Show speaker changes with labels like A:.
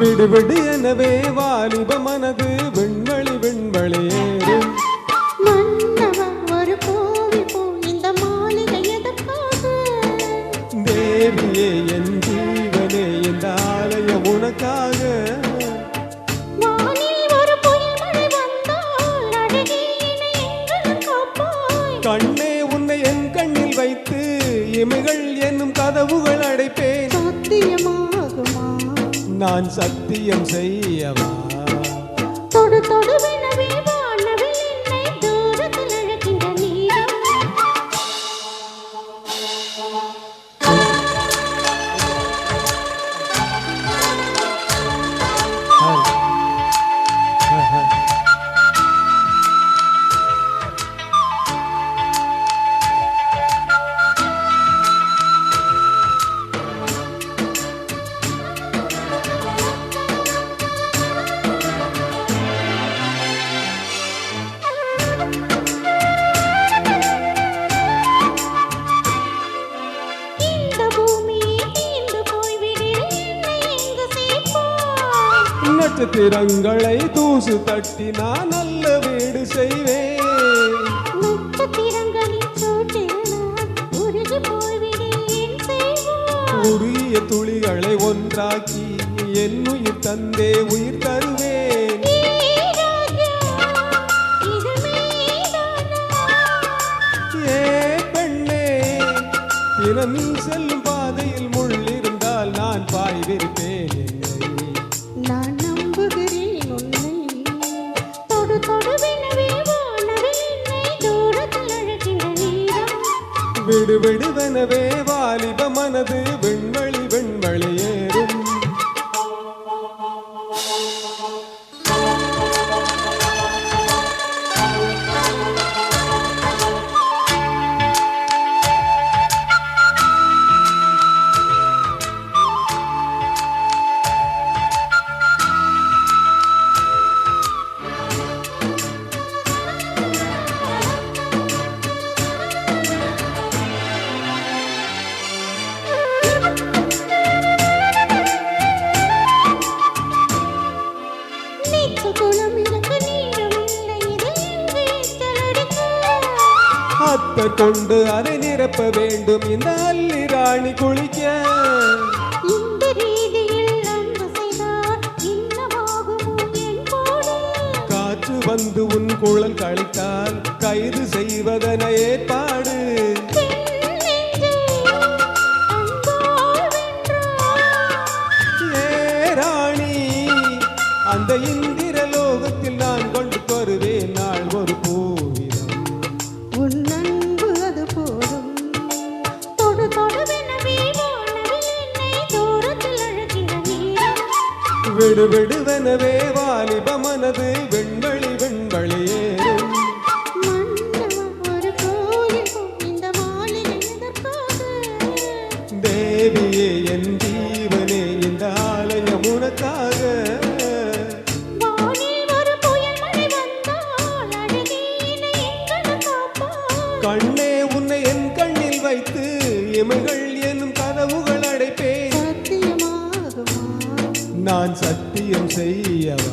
A: விடு விடு எனவே வாலிப மனது விண்வெளி விண்வெளியேறும்.
B: மன்னவன் ஒரு கோவில் போ இந்த மாளிகை எதற்காக?
A: தேவியே என் ஜீவனே இந்த ஆலயம் உனக்காக.
B: வானில் ஒரு புயல் மழை வந்தால் அழகே என்னை எங்கனம் காப்பாய்.
A: கண்ணே உன்னை என் கண்ணில் வைத்து இமைகள் என்னும் கதவுகள் அடைப்பேன்.
B: சத்தியமாகுமா?
A: நான் சத்தியம் செய்யவா?
B: தொடு தொடுவெனவே வானவில் என்னை தூரத்தில் அழைக்கின்ற நீரம். இந்த பூமியை தீர்ந்து போய்விடு என்னை எங்கு சேர்ப்பாய்.
A: நட்சத்திரங்களை தூசு தட்டி நான் நல்ல வீடு செய்வேன்.
B: நட்சத்திரங்களின் சோட்டில் நான் உருகி போய்விடு என் செய்வாய்.
A: உரிய துளிகளை ஒன்றாக்கி என் உயிர் தந்தே உயிர் தருவேன். ஏ பெண்ணே, தினம் நீ செல்லும் பாதையில் முள் இருந்தால் நான் பாய் விரிப்பேன் என்னை.
B: நான் நம்புகிறேன் உன்னை. தொடு தொடுவெனவே வானவில் என்னை தூரத்தில் அழைக்கின்ற நீரம்.
A: விடு விடுவெனவே வாலிப மனது விண்வெளி விண்வெளியேறும்.
B: குளம் எனக்கு நீரும் இல்லை இதில் வீச்சலடிக்க.
A: அத்தை கொண்டு அதை நிரப்ப வேண்டும் இந்த அல்லி ராணி குளிக்க.
B: இந்த ரீதியில் அன்பு செய்தால் இன்னமாகுமோ என் போடு?
A: காற்று வந்து உன் குழல் கழித்தால் கைது செய்வதன ஏற்பாடு.
B: பெண் நெஞ்சை அன்பால் வென்றாய்.
A: ஏ ராணி, அந்த இந்திர லோகத்தில் நான் கொண்டு வருவேன் நாள் ஒரு பூவிதம்.
B: உன் அன்பு அது போதும். தொடு தொடுவெனவே வானவில் என்னை தூரத்தில் அழைக்கின்ற நீரம்.
A: விடு விடுவெனவே வாலிப மனது விண்வெளி விண்வெளியேறும்.
B: மன்னவன் ஒரு கோயில் போ இந்த மாளிகை எதற்காக?
A: தேவியே என் ஜீவனே இந்த ஆலயம் உனக்காக.
B: வானில் ஒரு புயல் மழை வந்தால் அழகே என்னை எங்கனம் காப்பாய்.
A: கண்ணே உன்னை என் கண்ணில் வைத்து இமைகள் என்னும் கதவுகள் அடைப்பேன்.
B: சத்தியமாகுமா?
A: நான் சத்தியம் செய்யவா?